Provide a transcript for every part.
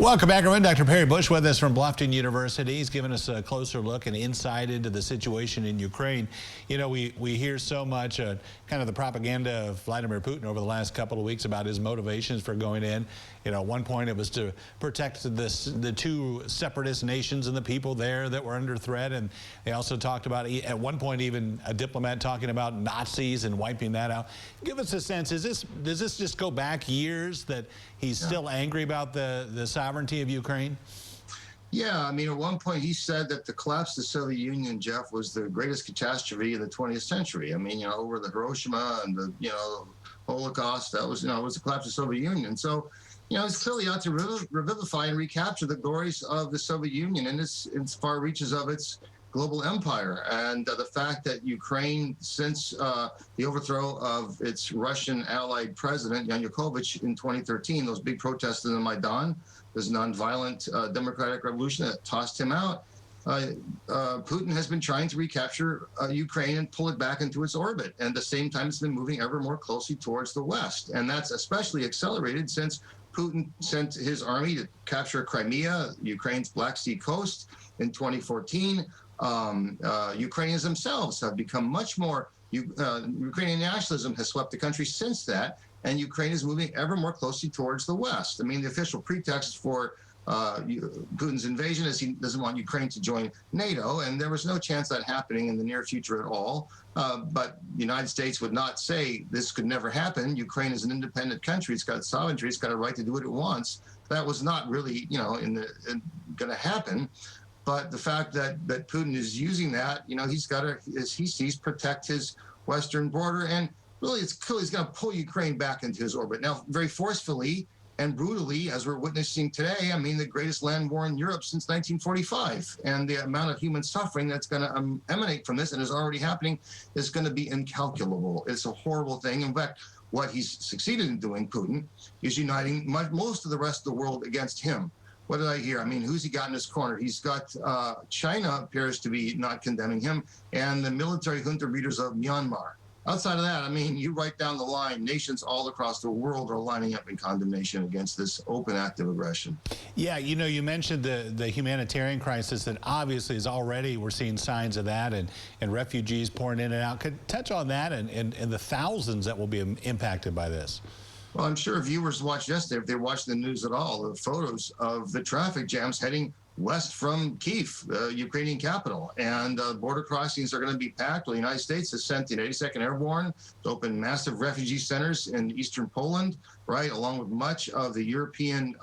Welcome back, everyone. Dr. Perry Bush with us from Bluffton University. He's given us a closer look and insight into the situation in Ukraine. You know, we hear so much kind of the propaganda of Vladimir Putin over the last couple of weeks about his motivations for going in. You know, at one point it was to protect the two separatist nations and the people there that were under threat. And they also talked about, at one point, even a diplomat talking about Nazis and wiping that out. Give us a sense, does this just go back years that he's still angry about the sovereignty of Ukraine? Yeah, I mean, at one point he said that the collapse of the Soviet Union, Jeff, was the greatest catastrophe of the 20th century. I mean, you know, over the Hiroshima and the, Holocaust, that was, was the collapse of the Soviet Union. So, he's clearly out to revivify and recapture the glories of the Soviet Union and its far reaches of its global empire. And the fact that Ukraine, since the overthrow of its Russian allied president, Yanukovych, in 2013, those big protests in the Maidan, this nonviolent democratic revolution that tossed him out, Putin has been trying to recapture Ukraine and pull it back into its orbit. And at the same time, it's been moving ever more closely towards the West. And that's especially accelerated since Putin sent his army to capture Crimea, Ukraine's Black Sea coast, in 2014. Ukrainians themselves have become much more, Ukrainian nationalism has swept the country since that, and Ukraine is moving ever more closely towards the West. I mean, the official pretext for Putin's invasion is he doesn't want Ukraine to join NATO, and there was no chance of that happening in the near future at all. But the United States would not say this could never happen. Ukraine is an independent country. It's got sovereignty. It's got a right to do what it wants. That was not really, going to happen. But the fact that Putin is using that, he's got to, as he sees, protect his western border. And really, it's clear he's going to pull Ukraine back into his orbit. Now, very forcefully and brutally, as we're witnessing today, I mean, the greatest land war in Europe since 1945. And the amount of human suffering that's going to emanate from this and is already happening is going to be incalculable. It's a horrible thing. In fact, what he's succeeded in doing, Putin, is uniting most of the rest of the world against him. What did I hear? I mean, who's he got in his corner? He's got China appears to be not condemning him, and the military junta leaders of Myanmar. Outside of that, I mean, you write down the line, nations all across the world are lining up in condemnation against this open act of aggression. Yeah, you mentioned the humanitarian crisis that obviously is already, we're seeing signs of that, and refugees pouring in and out. Could touch on that and the thousands that will be impacted by this? Well, I'm sure viewers watched yesterday, if they watched the news at all, the photos of the traffic jams heading west from Kyiv, the Ukrainian capital. And border crossings are going to be packed. Well, the United States has sent the 82nd Airborne to open massive refugee centers in eastern Poland, right, along with much of the European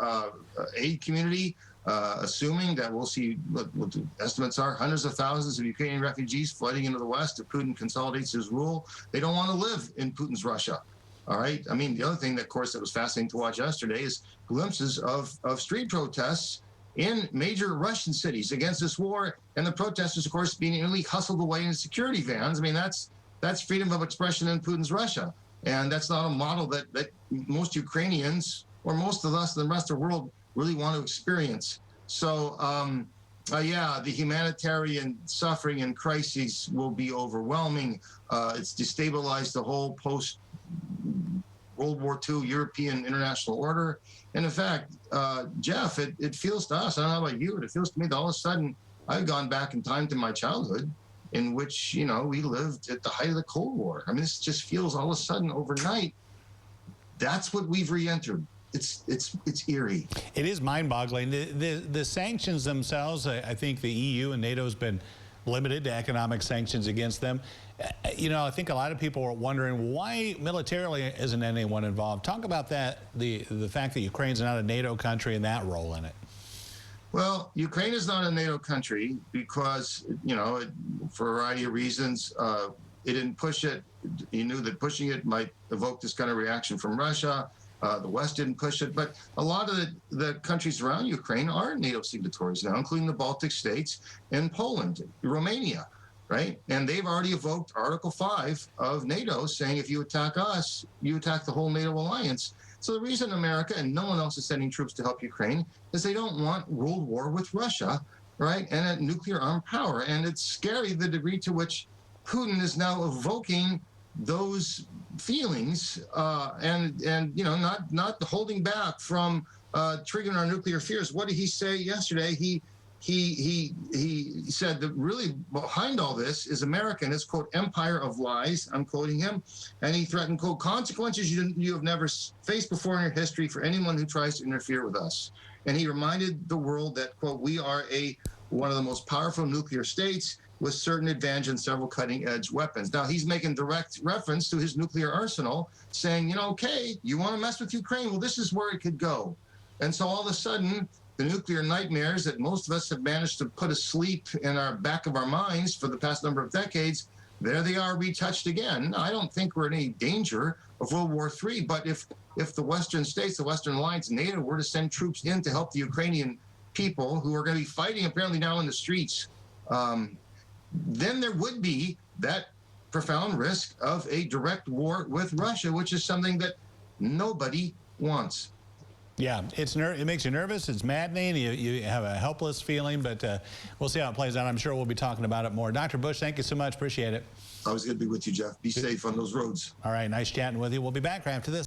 aid community, assuming that we'll see what the estimates are, hundreds of thousands of Ukrainian refugees flooding into the West if Putin consolidates his rule. They don't want to live in Putin's Russia. All right. I mean, the other thing, that, of course, that was fascinating to watch yesterday is glimpses of street protests in major Russian cities against this war, and the protesters, of course, being nearly hustled away in security vans. I mean, that's freedom of expression in Putin's Russia, and that's not a model that most Ukrainians or most of us in the rest of the world really want to experience. So, yeah, the humanitarian suffering and crises will be overwhelming. It's destabilized the whole post-World War II European international order. And in fact, Jeff, it feels to us, I don't know about you, but it feels to me that all of a sudden I've gone back in time to my childhood in which, we lived at the height of the Cold War. I mean, this just feels all of a sudden overnight, that's what we've re-entered. It's eerie. It is mind-boggling. The sanctions themselves, I think the EU and NATO has been limited to economic sanctions against them. I think a lot of people are wondering why militarily isn't anyone involved. Talk about that, the fact that Ukraine's not a NATO country and that role in it. Well, Ukraine is not a NATO country because, for a variety of reasons, it didn't push it. You knew that pushing it might evoke this kind of reaction from Russia. The West didn't push it, but a lot of the countries around Ukraine are NATO signatories now, including the Baltic states and Poland, Romania, right? And they've already evoked Article 5 of NATO, saying if you attack us, you attack the whole NATO alliance. So the reason America and no one else is sending troops to help Ukraine is they don't want world war with Russia, right? And a nuclear armed power. And it's scary the degree to which Putin is now evoking those feelings and not holding back from triggering our nuclear fears. What did he say yesterday? He said that really behind all this is America and its, quote, empire of lies. I'm quoting him. And he threatened, quote, consequences you have never faced before in your history for anyone who tries to interfere with us. And he reminded the world that, quote, we are one of the most powerful nuclear states with certain advantage and several cutting-edge weapons. Now, he's making direct reference to his nuclear arsenal, saying, you know, okay, you want to mess with Ukraine? Well, this is where it could go. And so all of a sudden, the nuclear nightmares that most of us have managed to put asleep in our back of our minds for the past number of decades, there they are retouched again. I don't think we're in any danger of World War III, but if the Western states, the Western alliance, NATO, were to send troops in to help the Ukrainian people who are going to be fighting apparently now in the streets, then there would be that profound risk of a direct war with Russia, which is something that nobody wants. Yeah, it makes you nervous. It's maddening. You have a helpless feeling, but we'll see how it plays out. I'm sure we'll be talking about it more. Dr. Bush, thank you so much. Appreciate it. Always good to be with you, Jeff. Be safe on those roads. All right, nice chatting with you. We'll be back right after this.